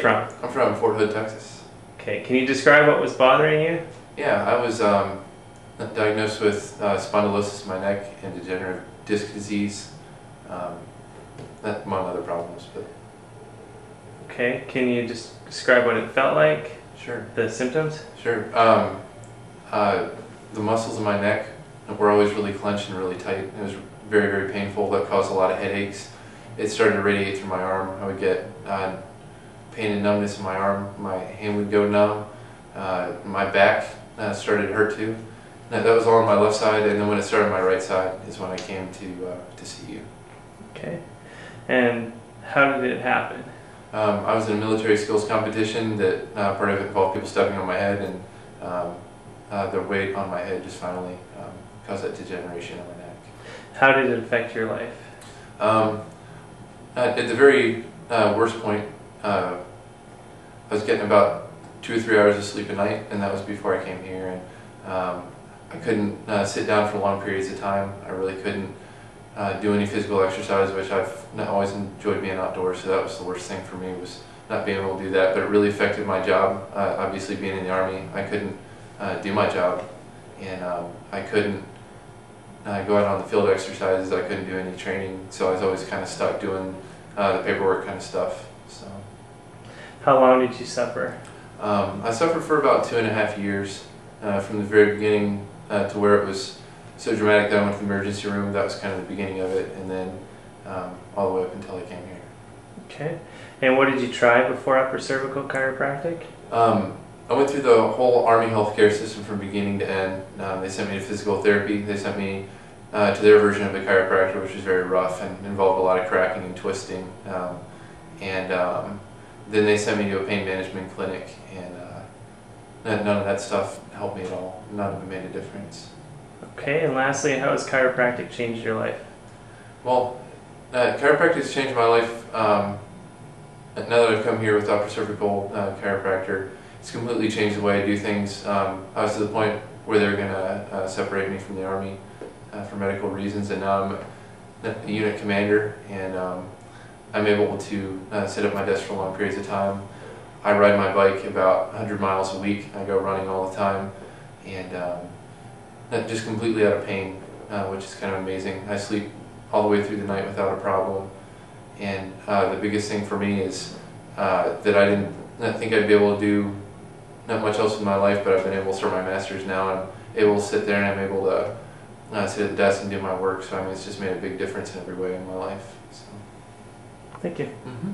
from? I'm from Fort Hood, Texas. Okay, can you describe what was bothering you? Yeah, I was diagnosed with spondylosis in my neck and degenerative disc disease, among other problems. But Okay, can you just describe what it felt like? sure. The symptoms? Sure. The muscles in my neck were always really clenched and really tight. It was very, very painful. That caused a lot of headaches. It started to radiate through my arm. I would get pain and numbness in my arm. My hand would go numb. My back started to hurt too. That was all on my left side, and then when it started on my right side is when I came to see you. Okay, and how did it happen? I was in a military skills competition that part of it involved people stepping on my head, and the weight on my head just finally caused that degeneration on my neck. How did it affect your life? At the very worst point, I was getting about 2 or 3 hours of sleep a night, and that was before I came here. And I couldn't sit down for long periods of time. I really couldn't do any physical exercise, which I've not always enjoyed being outdoors, so that was the worst thing for me, was not being able to do that. But it really affected my job. Obviously, being in the Army, I couldn't do my job, and I couldn't go out on the field exercises. I couldn't do any training, so I was always kind of stuck doing the paperwork kind of stuff. So, how long did you suffer? I suffered for about 2.5 years, from the very beginning to where it was so dramatic that I went to the emergency room. That was kind of the beginning of it, and then all the way up until I came here. Okay, and what did you try before upper cervical chiropractic? I went through the whole Army healthcare system from beginning to end. They sent me to physical therapy. They sent me to their version of a chiropractor, which was very rough and involved a lot of cracking and twisting. Then they sent me to a pain management clinic, and none of that stuff helped me at all. None of it made a difference. Okay, and lastly, how has chiropractic changed your life? Well, chiropractic has changed my life. Now that I've come here with upper cervical chiropractor, it's completely changed the way I do things. I was to the point where they were going to separate me from the Army for medical reasons, and now I'm a unit commander, and I'm able to sit at my desk for long periods of time. I ride my bike about 100 miles a week. I go running all the time, and just completely out of pain, which is kind of amazing. I sleep all the way through the night without a problem, and the biggest thing for me is that I didn't think I'd be able to do not much else in my life, but I've been able to start my master's now. I'm able to sit there and I'm able to sit at the desk and do my work. So I mean, it's just made a big difference in every way in my life. So. Thank you. Mm-hmm.